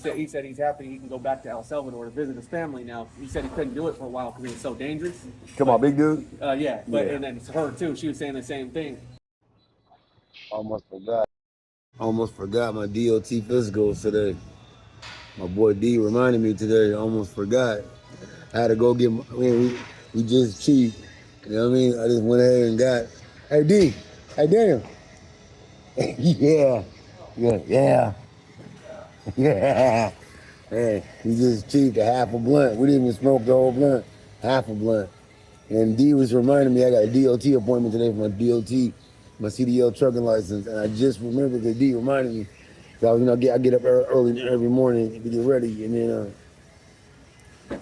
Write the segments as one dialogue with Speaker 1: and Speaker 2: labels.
Speaker 1: He said he's happy he can go back to El Salvador to visit his family now. He said he couldn't do it for a while because it was so dangerous.
Speaker 2: Come on, big dude.
Speaker 1: Yeah, but
Speaker 2: Yeah.
Speaker 1: and then it's her too. She was saying the same thing.
Speaker 2: Almost forgot. Almost forgot my DOT physicals today. My boy D reminded me today. Almost forgot. I had to go get my. I mean, we just cheap. You know what I mean? I just went ahead and got. Hey D. Hey Daniel. Yeah. Yeah. Yeah. Yeah. Man, he just cheaped a half a blunt. We didn't even smoke the whole blunt. Half a blunt. And D was reminding me I got a DOT appointment today for my DOT, my CDL trucking license. And I just remembered that D reminded me. So, I get up early every morning to get ready. And then,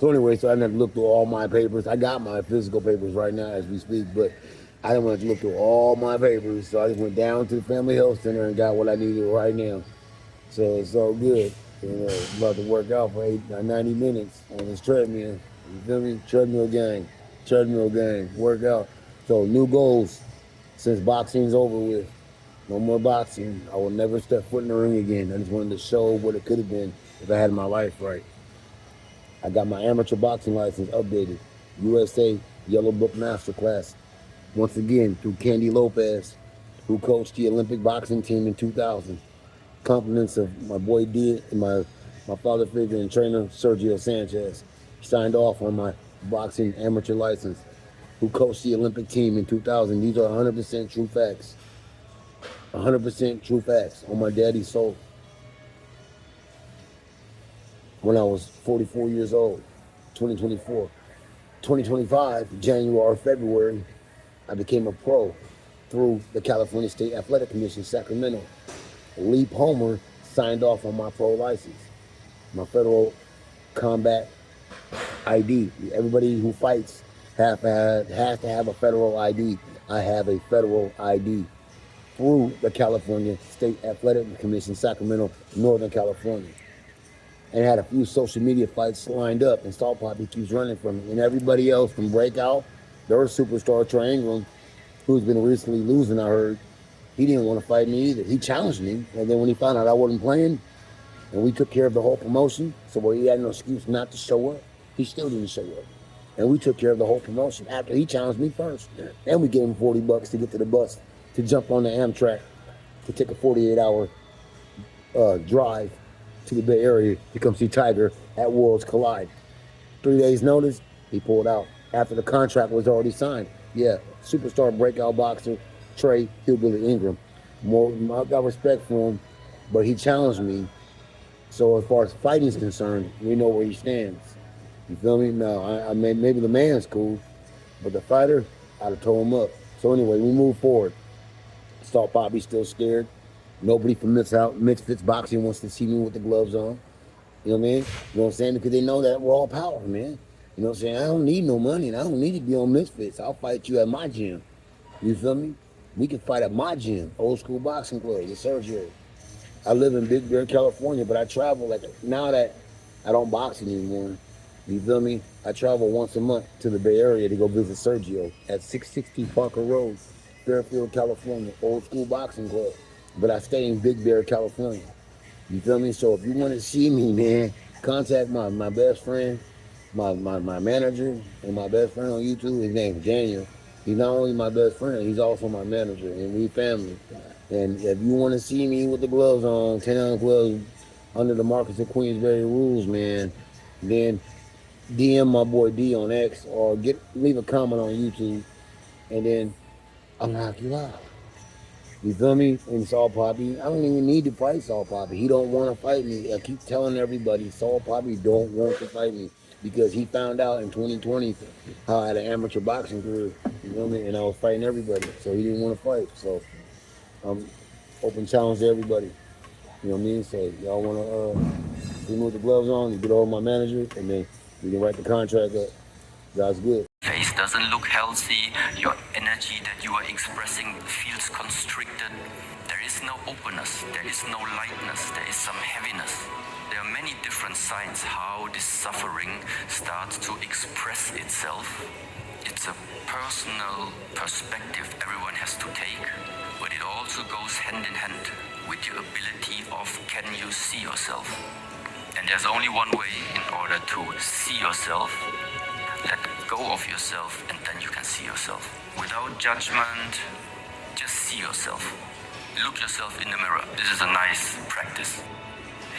Speaker 2: so anyway, so I didn't have to look through all my papers. I got my physical papers right now as we speak, but I didn't want to look through all my papers. So I just went down to the Family Health Center and got what I needed right now. So it's all good. About to work out for 90 minutes on this treadmill. You feel me? Treadmill gang. Treadmill gang. Work out. So new goals since boxing's over with. No more boxing. I will never step foot in the ring again. I just wanted to show what it could have been if I had my life right. I got my amateur boxing license updated. USA Yellow Book Masterclass. Once again, through Candy Lopez, who coached the Olympic boxing team in 2000. Compliments of my boy D and my father figure and trainer Sergio Sanchez. Signed off on my boxing amateur license. Who coached the Olympic team in 2000. These are 100% true facts. 100% true facts on my daddy's soul. When I was 44 years old, 2024. 2025, January or February, I became a pro through the California State Athletic Commission, Sacramento. Leap Homer signed off on my pro license, my federal combat ID. Everybody who fights has to have a federal ID. I have a federal ID through the California State Athletic Commission, Sacramento, Northern California. And had a few social media fights lined up, and Salt Poppy keeps running from me. And everybody else from Breakout, their superstar Troy Ingram, who's been recently losing, I heard, he didn't want to fight me either. He challenged me, and then when he found out I wasn't playing, and we took care of the whole promotion, so where he had no excuse not to show up, he still didn't show up. And we took care of the whole promotion after he challenged me first. And we gave him $40 to get to the bus, to jump on the Amtrak, to take a 48-hour drive to the Bay Area to come see Tiger at Worlds Collide. 3 days notice, he pulled out after the contract was already signed. Yeah, superstar breakout boxer Trey Hillbilly Ingram. I got respect for him, but he challenged me. So as far as fighting is concerned, we know where he stands. You feel me? Now, maybe the man's cool, but the fighter, I'd have tore him up. So anyway, we move forward. Salt Poppy's still scared. Nobody from Misfits Boxing wants to see me with the gloves on. You know what I mean? You know what I'm saying? Because they know that we're all power, man. You know what I'm saying? I don't need no money, and I don't need to be on Misfits. I'll fight you at my gym. You feel me? We can fight at my gym, Old School Boxing Club, with Sergio. I live in Big Bear, California, but I travel now that I don't box anymore. You feel me? I travel once a month to the Bay Area to go visit Sergio at 660 Parker Road, Fairfield, California, Old School Boxing Club. But I stay in Big Bear, California. You feel me? So if you want to see me, man, contact my best friend, my manager, and my best friend on YouTube. His name's Daniel. He's not only my best friend, he's also my manager, and we family. And if you want to see me with the gloves on, 10-ounce gloves, under the Marcus of Queensberry rules, man, then DM my boy D on X or leave a comment on YouTube, and then I'll knock you out. You feel me? And Salt Poppy, I don't even need to fight Salt Poppy. He don't want to fight me. I keep telling everybody, Salt Poppy don't want to fight me because he found out in 2020 how I had an amateur boxing career. You know me? And I was fighting everybody, so he didn't want to fight. So I'm open challenge to everybody. You know what I mean? So y'all want to remove the gloves on, you get over my manager, and then we can write the contract up. That's good.
Speaker 3: Face doesn't look healthy, your energy that you are expressing feels constricted. There is no openness, there is no lightness, there is some heaviness. There are many different signs how this suffering starts to express itself. It's a personal perspective everyone has to take, but it also goes hand in hand with your ability of can you see yourself? And there's only one way in order to see yourself. Let go of yourself, and then you can see yourself. Without judgment, just see yourself. Look yourself in the mirror. This is a nice practice.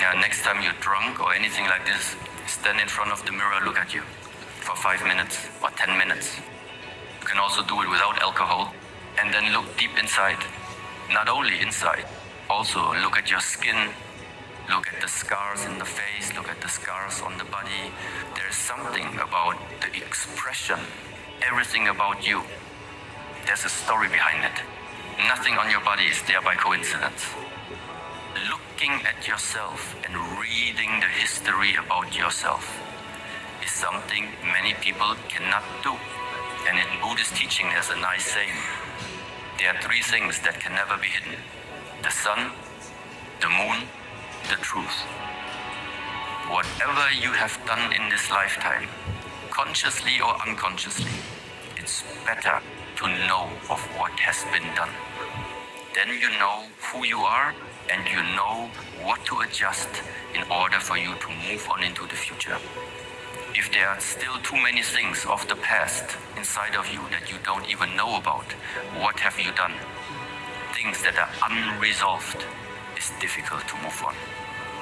Speaker 3: Yeah, next time you're drunk or anything like this, stand in front of the mirror, look at you for 5 minutes or 10 minutes. You can also do it without alcohol. And then look deep inside. Not only inside, also look at your skin. Look at the scars in the face, look at the scars on the body. There is something about the expression, everything about you. There's a story behind it. Nothing on your body is there by coincidence. Looking at yourself and reading the history about yourself is something many people cannot do. And in Buddhist teaching, there's a nice saying. There are 3 things that can never be hidden: the sun, the moon, the truth. Whatever you have done in this lifetime, consciously or unconsciously, it's better to know of what has been done. Then you know who you are, and you know what to adjust in order for you to move on into the future. If there are still too many things of the past inside of you that you don't even know about, what have you done? Things that are unresolved, is difficult to move on.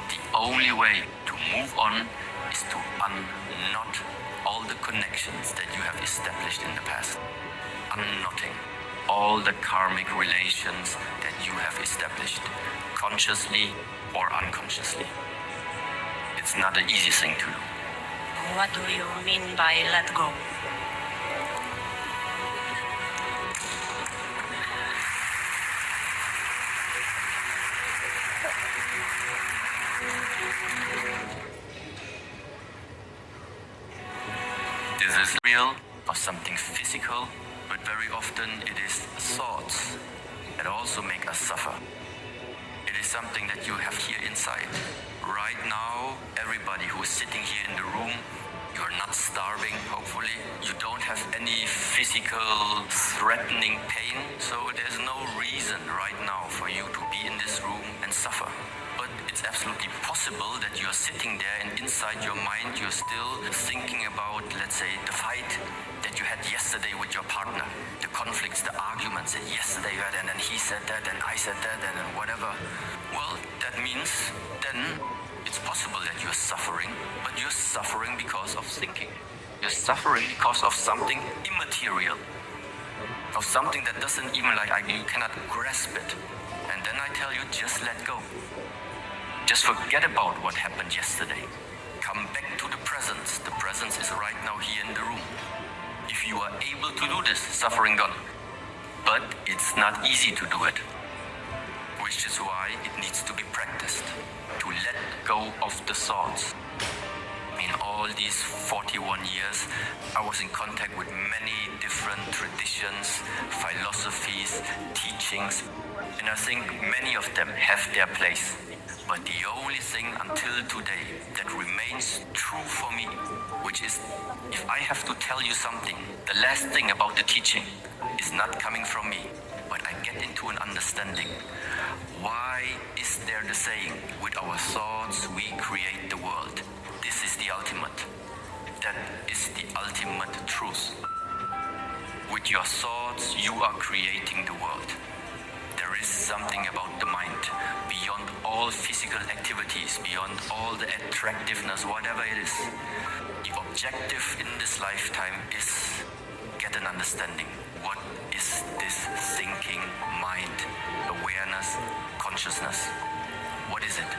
Speaker 3: The only way to move on is to unknot all the connections that you have established in the past. Unknotting all the karmic relations that you have established, consciously or unconsciously. It's not an easy thing to do.
Speaker 4: What do you mean by let go?
Speaker 3: This is real or something physical, but very often it is thoughts that also make us suffer. It is something that you have here inside. Right now, everybody who is sitting here in the room, you're not starving, hopefully. You don't have any physical threatening pain, so there's no reason right now for you to be in this room and suffer. But it's absolutely possible that you're sitting there and inside your mind you're still thinking about, let's say, the fight that you had yesterday with your partner, the conflicts, the arguments that yesterday you had, and then he said that, and I said that, and then whatever. Well, that means then it's possible that you're suffering, but you're suffering because of thinking. You're suffering because of something immaterial, of something that doesn't even you cannot grasp it. And then I tell you, just let go. Just forget about what happened yesterday. Come back to the presence. The presence is right now here in the room. If you are able to do this, suffering gone. But it's not easy to do it, which is why it needs to be practiced. To let go of the thoughts. In all these 41 years, I was in contact with many different traditions, philosophies, teachings, and I think many of them have their place. But the only thing until today that remains true for me, which is, if I have to tell you something, the last thing about the teaching is not coming from me, but I get into an understanding. Why is there the saying, with our thoughts we create the world? This is the ultimate. That is the ultimate truth. With your thoughts you are creating the world. There is something about the mind, beyond all physical activities, beyond all the attractiveness, whatever it is. The objective in this lifetime is get an understanding. What is this thinking mind, awareness, consciousness? What is it?